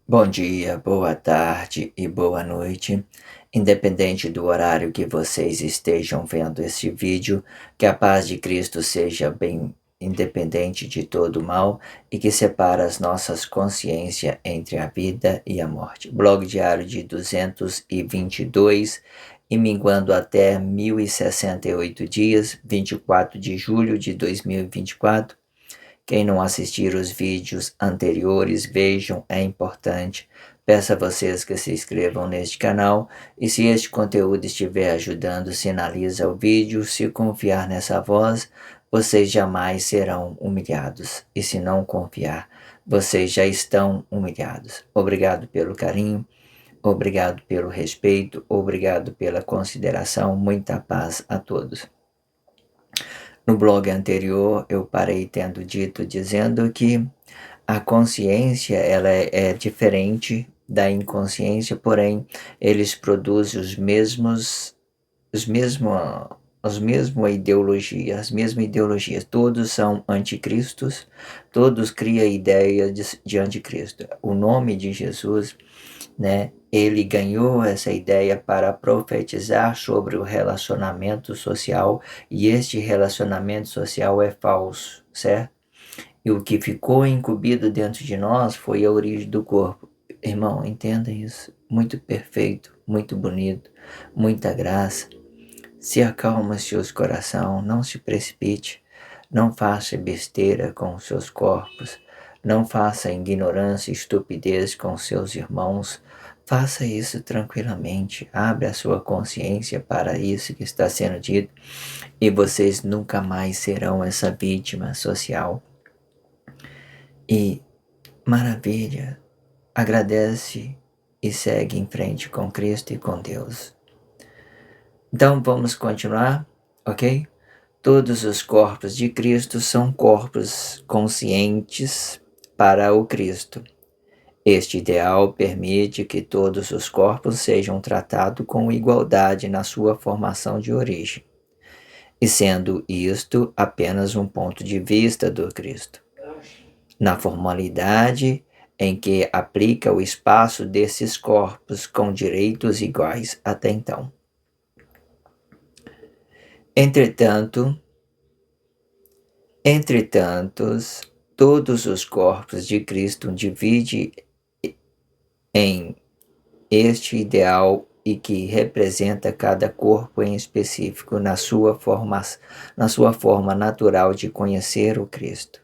Bom dia, boa tarde e boa noite, independente do horário que vocês estejam vendo este vídeo, que a paz de Cristo seja bem independente de todo mal e que separa as nossas consciências entre a vida e a morte. Blog diário de 222 e minguando até 1068 dias, 24 de julho de 2024. Quem não assistir os vídeos anteriores, vejam, é importante. Peço a vocês que se inscrevam neste canal e se este conteúdo estiver ajudando, sinaliza o vídeo. Se confiar nessa voz, vocês jamais serão humilhados. E se não confiar, vocês já estão humilhados. Obrigado pelo carinho, obrigado pelo respeito, obrigado pela consideração. Muita paz a todos. No blog anterior, eu parei dizendo que a consciência ela é diferente da inconsciência, porém, eles produzem as mesmas ideologias. Todos são anticristos, todos criam ideia de anticristo. O nome de Jesus, né? Ele ganhou essa ideia para profetizar sobre o relacionamento social, e este relacionamento social é falso, certo? E o que ficou incumbido dentro de nós foi a origem do corpo. Irmão, entenda isso. Muito perfeito, muito bonito, muita graça. Se acalma seus corações, não se precipite, não faça besteira com seus corpos, não faça ignorância e estupidez com seus irmãos. Faça isso tranquilamente, abre a sua consciência para isso que está sendo dito e vocês nunca mais serão essa vítima social. E maravilha, agradece e segue em frente com Cristo e com Deus. Então vamos continuar, ok? Todos os corpos de Cristo são corpos conscientes para o Cristo. Este ideal permite que todos os corpos sejam tratados com igualdade na sua formação de origem, e sendo isto apenas um ponto de vista do Cristo, na formalidade em que aplica o espaço desses corpos com direitos iguais até então. Entretanto, todos os corpos de Cristo dividem em este ideal e que representa cada corpo em específico na sua forma natural de conhecer o Cristo.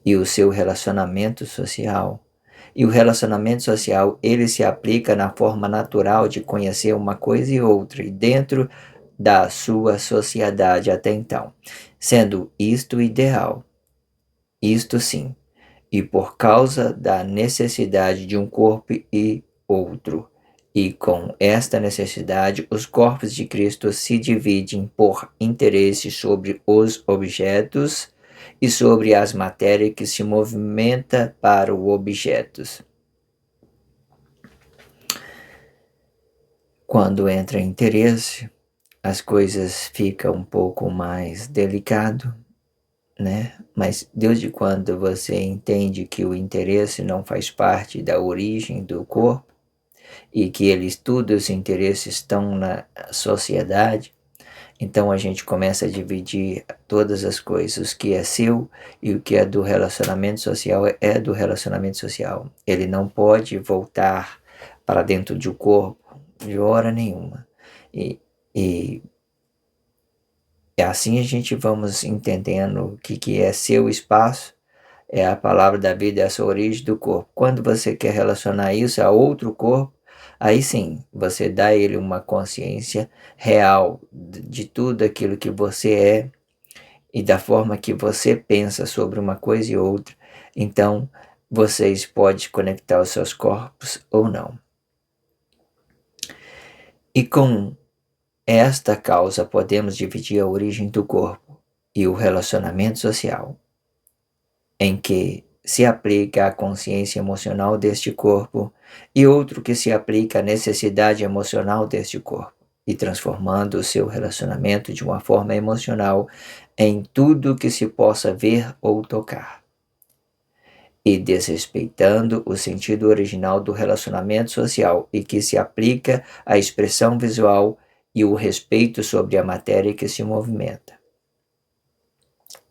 E o seu relacionamento social. E o relacionamento social, ele se aplica na forma natural de conhecer uma coisa e outra, e dentro da sua sociedade até então, sendo isto ideal, isto sim, e por causa da necessidade de um corpo e outro, e com esta necessidade, os corpos de Cristo se dividem por interesse sobre os objetos e sobre as matérias que se movimentam para os objetos. Quando entra interesse, as coisas ficam um pouco mais delicado, né? Mas desde quando você entende que o interesse não faz parte da origem do corpo e que os interesses estão na sociedade, então a gente começa a dividir todas as coisas, o que é seu e o que é do relacionamento social é do relacionamento social. Ele não pode voltar para dentro do corpo de hora nenhuma. E assim a gente vamos entendendo o que é seu espaço, é a palavra da vida, é a sua origem do corpo. Quando você quer relacionar isso a outro corpo, aí sim, você dá a ele uma consciência real de tudo aquilo que você é e da forma que você pensa sobre uma coisa e outra. Então, vocês podem conectar os seus corpos ou não. E com esta causa podemos dividir a origem do corpo e o relacionamento social, em que se aplica a consciência emocional deste corpo e outro que se aplica à necessidade emocional deste corpo, e transformando o seu relacionamento de uma forma emocional em tudo que se possa ver ou tocar, e desrespeitando o sentido original do relacionamento social e que se aplica à expressão visual e o respeito sobre a matéria que se movimenta.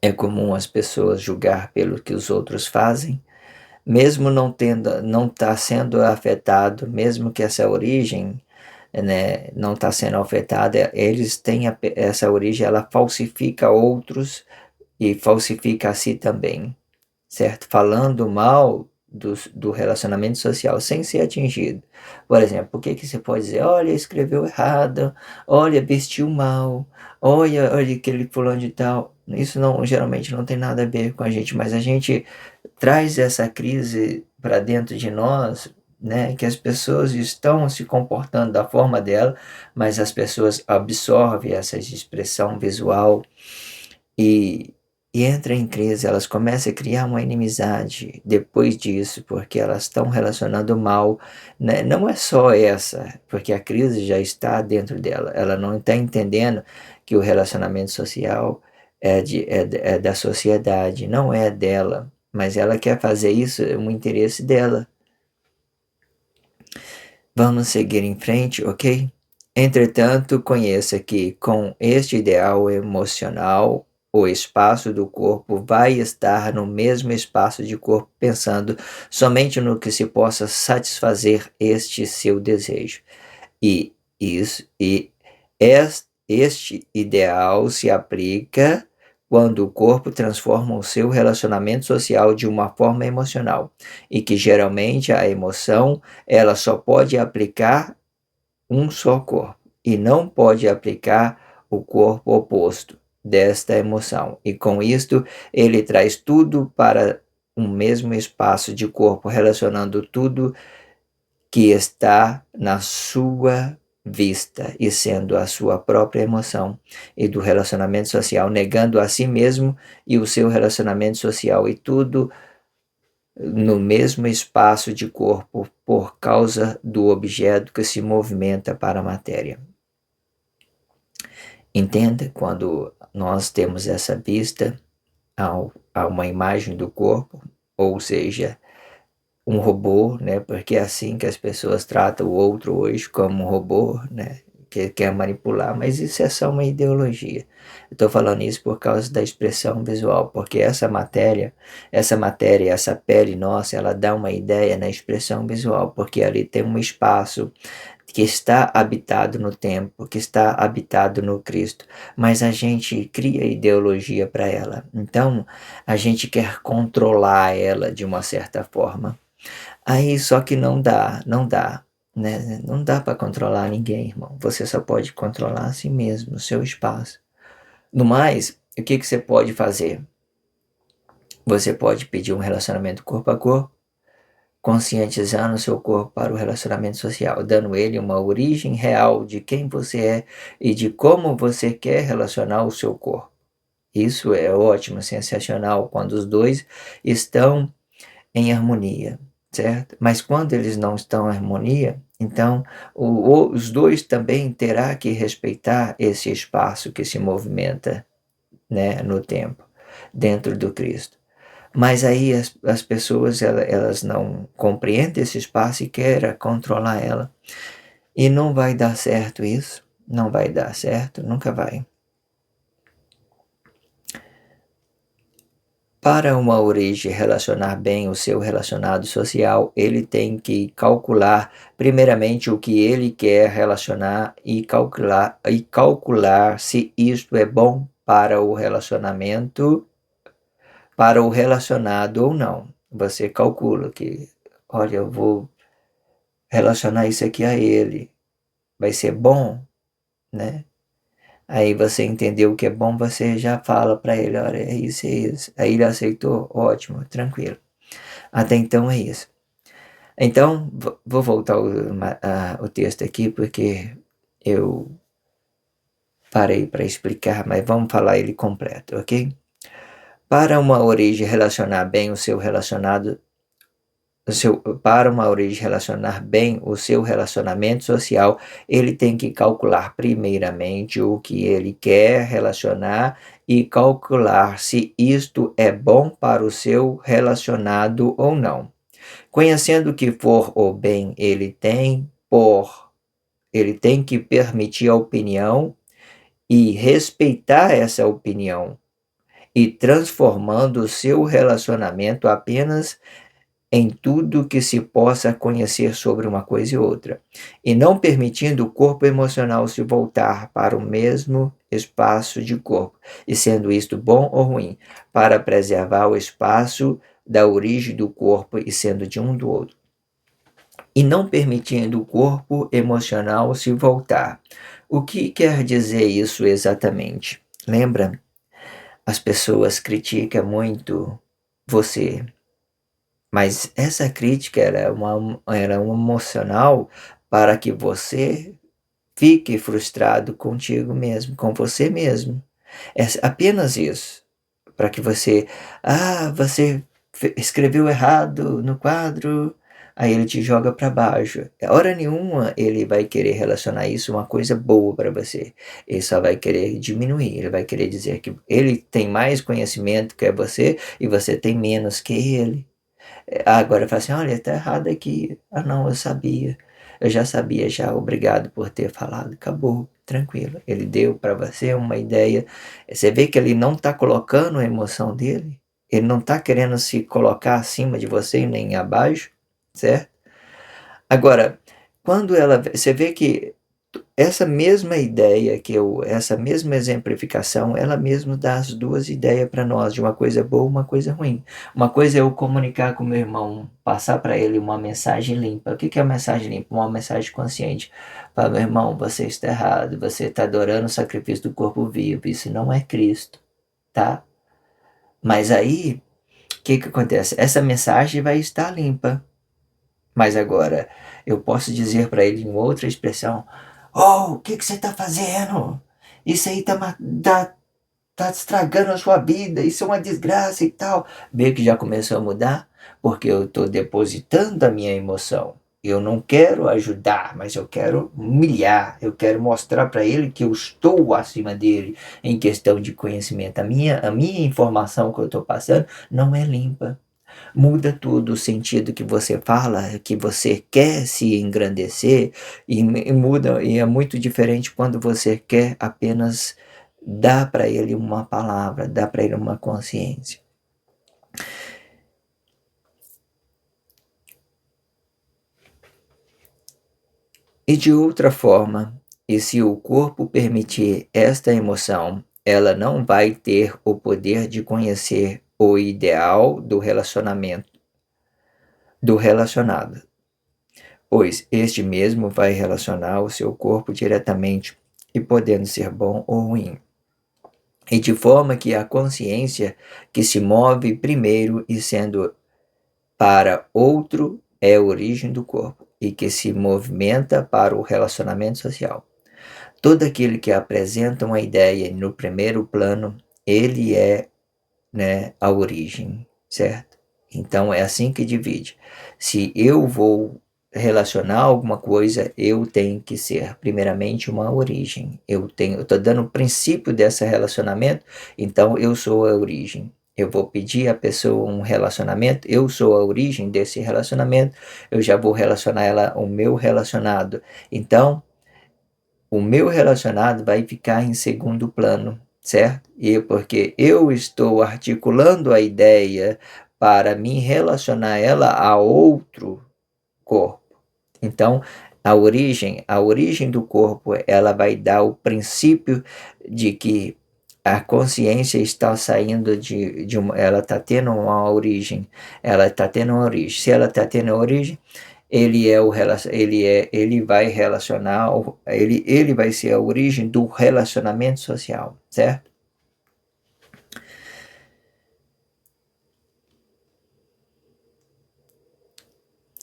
É comum as pessoas julgar pelo que os outros fazem, mesmo não tá sendo afetado, mesmo que essa origem, né, não está sendo afetada, eles têm essa origem, ela falsifica outros e falsifica a si também, certo? Falando mal do relacionamento social sem ser atingido. Por exemplo, o que você pode dizer? Olha, escreveu errado, olha, vestiu mal, olha aquele fulano de tal. Isso não, geralmente não tem nada a ver com a gente, mas a gente traz essa crise para dentro de nós, né, que as pessoas estão se comportando da forma dela, mas as pessoas absorvem essa expressão visual e, e entram em crise, elas começam a criar uma inimizade depois disso, porque elas estão relacionando mal, né? Não é só essa, porque a crise já está dentro dela, ela não está entendendo que o relacionamento social é da sociedade, não é dela, mas ela quer fazer isso, é um interesse dela. Vamos seguir em frente, ok? Entretanto, conheça que, com este ideal emocional, o espaço do corpo vai estar no mesmo espaço de corpo, pensando somente no que se possa satisfazer este seu desejo. E este ideal se aplica quando o corpo transforma o seu relacionamento social de uma forma emocional, e que geralmente a emoção ela só pode aplicar um só corpo, e não pode aplicar o corpo oposto desta emoção. E com isto, ele traz tudo para um mesmo espaço de corpo, relacionando tudo que está na sua vista e sendo a sua própria emoção, e do relacionamento social, negando a si mesmo e o seu relacionamento social, e tudo no mesmo espaço de corpo por causa do objeto que se movimenta para a matéria. Entenda, quando nós temos essa vista a uma imagem do corpo, ou seja, um robô, né? Porque é assim que as pessoas tratam o outro hoje, como um robô, né? Que quer manipular, mas isso é só uma ideologia. Estou falando isso por causa da expressão visual, porque essa pele nossa, ela dá uma ideia na expressão visual, porque ali tem um espaço que está habitado no tempo, que está habitado no Cristo, mas a gente cria ideologia para ela. Então, a gente quer controlar ela de uma certa forma. Aí só que não dá, né? Não dá para controlar ninguém, irmão. Você só pode controlar a si mesmo, o seu espaço. No mais, o que você pode fazer? Você pode pedir um relacionamento corpo a corpo, conscientizando o seu corpo para o relacionamento social, dando ele uma origem real de quem você é e de como você quer relacionar o seu corpo. Isso é ótimo, sensacional, quando os dois estão em harmonia, certo? Mas quando eles não estão em harmonia, então os dois também terá que respeitar esse espaço que se movimenta, né, no tempo, dentro do Cristo. Mas aí as pessoas elas não compreendem esse espaço e querem controlar ela. E não vai dar certo isso, não vai dar certo, nunca vai. Para uma origem relacionar bem o seu relacionado social, ele tem que calcular primeiramente o que ele quer relacionar e calcular se isto é bom para o relacionamento, para o relacionado ou não. Você calcula que, olha, eu vou relacionar isso aqui a ele, vai ser bom, né? Aí você entendeu o que é bom, você já fala para ele, olha, é isso, é isso. Aí ele aceitou, ótimo, tranquilo. Até então é isso. Então, vou voltar o texto aqui, porque eu parei para explicar, mas vamos falar ele completo, ok? Para uma origem relacionar bem o seu relacionado, para uma origem relacionar bem o seu relacionamento social, ele tem que calcular primeiramente o que ele quer relacionar e calcular se isto é bom para o seu relacionado ou não. Conhecendo que for o bem, ele tem que permitir a opinião e respeitar essa opinião, e transformando o seu relacionamento apenas em tudo que se possa conhecer sobre uma coisa e outra, e não permitindo o corpo emocional se voltar para o mesmo espaço de corpo, e sendo isto bom ou ruim, para preservar o espaço da origem do corpo e sendo de um do outro, e não permitindo o corpo emocional se voltar. O que quer dizer isso exatamente? Lembra? As pessoas criticam muito você, mas essa crítica era um emocional para que você fique frustrado contigo mesmo, com você mesmo. É apenas isso. Para que você, você escreveu errado no quadro, aí ele te joga para baixo. Hora nenhuma ele vai querer relacionar isso a uma coisa boa para você. Ele só vai querer diminuir, ele vai querer dizer que ele tem mais conhecimento que você e você tem menos que ele. Agora fala assim, olha, tá errado aqui. Ah, não, eu sabia. Eu já sabia já, obrigado por ter falado. Acabou, tranquilo. Ele deu para você uma ideia. Você vê que ele não está colocando a emoção dele. Ele não está querendo se colocar acima de você nem abaixo, certo? Agora, você vê que essa mesma ideia essa mesma exemplificação, ela mesmo dá as duas ideias para nós, de uma coisa boa e uma coisa ruim. Uma coisa é eu comunicar com meu irmão, passar para ele uma mensagem limpa. O que é uma mensagem limpa? Uma mensagem consciente. Fala, meu irmão, você está errado, você está adorando o sacrifício do corpo vivo, isso não é Cristo, tá? Mas aí, o que acontece? Essa mensagem vai estar limpa. Mas agora, eu posso dizer para ele em outra expressão, oh, o que você está fazendo? Isso aí tá estragando a sua vida, isso é uma desgraça e tal. Vê que já começou a mudar, porque eu estou depositando a minha emoção. Eu não quero ajudar, mas eu quero humilhar, eu quero mostrar para ele que eu estou acima dele em questão de conhecimento. A minha informação que eu estou passando não é limpa. Muda tudo o sentido que você fala, que você quer se engrandecer, e muda, e é muito diferente quando você quer apenas dar para ele uma palavra, dar para ele uma consciência. E de outra forma, e se o corpo permitir esta emoção, ela não vai ter o poder de conhecer o ideal do relacionado, pois este mesmo vai relacionar o seu corpo diretamente e podendo ser bom ou ruim. E de forma que a consciência que se move primeiro e sendo para outro é a origem do corpo e que se movimenta para o relacionamento social. Todo aquele que apresenta uma ideia no primeiro plano, ele é, né, a origem, certo? Então é assim que divide. Se eu vou relacionar alguma coisa, eu tenho que ser primeiramente uma origem. Eu estou dando o princípio desse relacionamento, então eu sou a origem. Eu vou pedir à pessoa um relacionamento, eu sou a origem desse relacionamento, eu já vou relacionar ela ao meu relacionado. Então, o meu relacionado vai ficar em segundo plano, certo? Porque eu estou articulando a ideia para me relacionar ela a outro corpo. Então, a origem do corpo, ela vai dar o princípio de que a consciência está saindo ela está tendo uma origem, ela está tendo uma origem. Se ela está tendo uma origem, ele vai relacionar, ele vai ser a origem do relacionamento social, certo?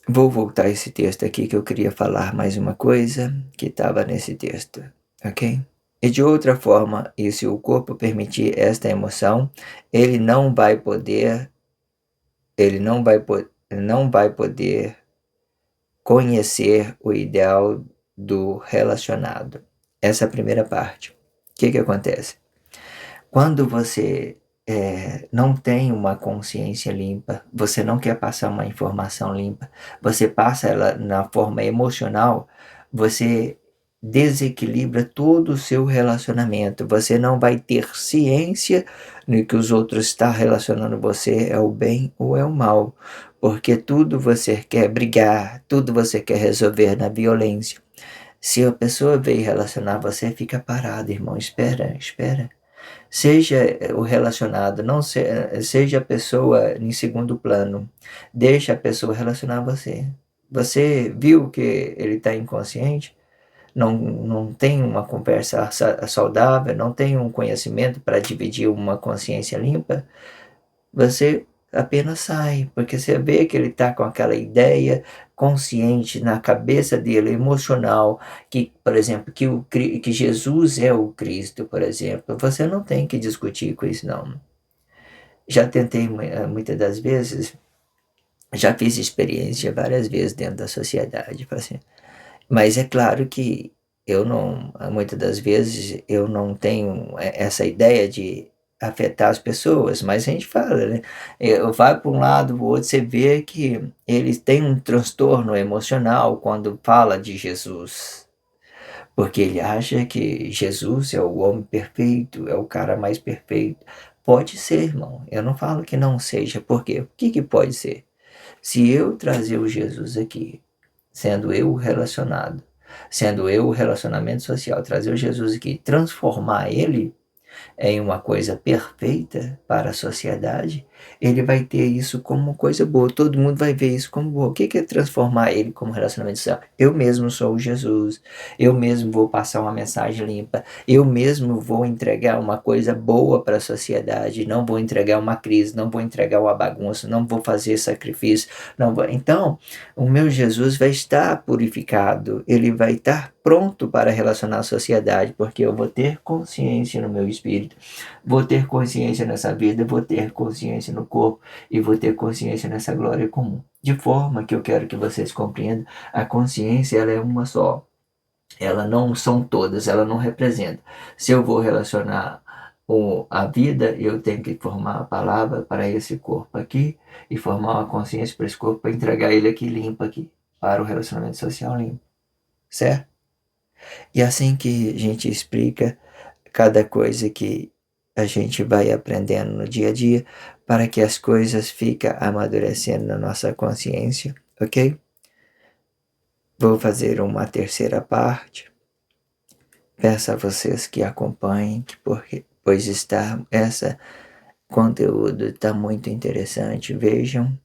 Vou voltar a esse texto aqui que eu queria falar mais uma coisa que estava nesse texto, ok? E de outra forma, e se o corpo permitir esta emoção, ele não vai poder, ele não vai poder conhecer o ideal do relacionado. Essa é a primeira parte. O que acontece? Quando você não tem uma consciência limpa, você não quer passar uma informação limpa, você passa ela na forma emocional, você desequilibra todo o seu relacionamento. Você não vai ter ciência no que os outros estão relacionando você é o bem ou é o mal, porque tudo você quer brigar, tudo você quer resolver na violência. Se a pessoa veio relacionar você, fica parado, irmão, espera. Seja o relacionado, não seja a pessoa em segundo plano. Deixa a pessoa relacionar você. Você viu que ele está inconsciente? Não tem uma conversa saudável, não tem um conhecimento para dividir uma consciência limpa? Você apenas sai, porque você vê que ele está com aquela ideia consciente na cabeça dele, emocional, que, por exemplo, que Jesus é o Cristo, por exemplo. Você não tem que discutir com isso, não. Já tentei muitas das vezes, já fiz experiência várias vezes dentro da sociedade, assim. Mas é claro que eu não, muitas das vezes, eu não tenho essa ideia de afetar as pessoas, mas a gente fala, né? Eu vai para um lado, o outro, você vê que eles têm um transtorno emocional quando fala de Jesus, porque ele acha que Jesus é o homem perfeito, é o cara mais perfeito. Pode ser, irmão. Eu não falo que não seja, por quê? O que pode ser? Se eu trazer o Jesus aqui, sendo eu o relacionado, sendo eu o relacionamento social, trazer o Jesus aqui, transformar ele em uma coisa perfeita para a sociedade, ele vai ter isso como coisa boa. Todo mundo vai ver isso como boa. O que é transformar ele como relacionamento social? Eu mesmo sou o Jesus. Eu mesmo vou passar uma mensagem limpa. Eu mesmo vou entregar uma coisa boa para a sociedade. Não vou entregar uma crise. Não vou entregar uma bagunça. Não vou fazer sacrifício. Não vou... Então, o meu Jesus vai estar purificado. Ele vai estar pronto para relacionar a sociedade, porque eu vou ter consciência no meu espírito, vou ter consciência nessa vida, vou ter consciência no corpo e vou ter consciência nessa glória comum. De forma que eu quero que vocês compreendam, a consciência ela é uma só. Ela não são todas, ela não representa. Se eu vou relacionar a vida, eu tenho que formar a palavra para esse corpo aqui e formar uma consciência para esse corpo para entregar ele aqui limpo aqui, para o relacionamento social limpo. Certo? E assim que a gente explica cada coisa que a gente vai aprendendo no dia a dia, para que as coisas fiquem amadurecendo na nossa consciência, ok? Vou fazer uma terceira parte. Peço a vocês que acompanhem, pois esse conteúdo está muito interessante. Vejam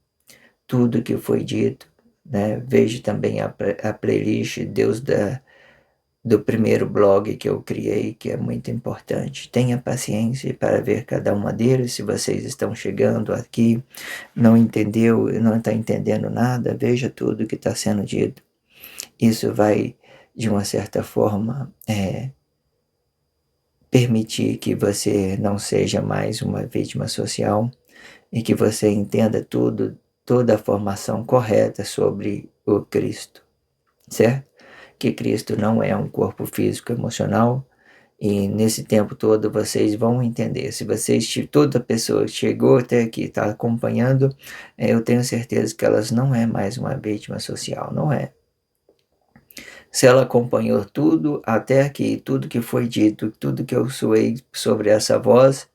tudo que foi dito, né? Veja também a playlist do primeiro blog que eu criei, que é muito importante. Tenha paciência para ver cada uma deles. Se vocês estão chegando aqui, não entendeu, não está entendendo nada, veja tudo que está sendo dito. Isso vai, de uma certa forma, permitir que você não seja mais uma vítima social e que você entenda toda a formação correta sobre o Cristo, certo? Que Cristo não é um corpo físico emocional, e nesse tempo todo vocês vão entender. Se toda pessoa chegou até aqui, está acompanhando, eu tenho certeza que elas não é mais uma vítima social, não é. Se ela acompanhou tudo até aqui, tudo que foi dito, tudo que eu soei sobre essa voz,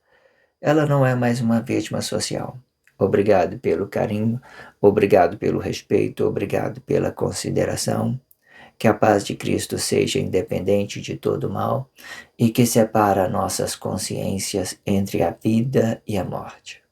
ela não é mais uma vítima social. Obrigado pelo carinho, obrigado pelo respeito, obrigado pela consideração. Que a paz de Cristo seja independente de todo mal e que separa nossas consciências entre a vida e a morte.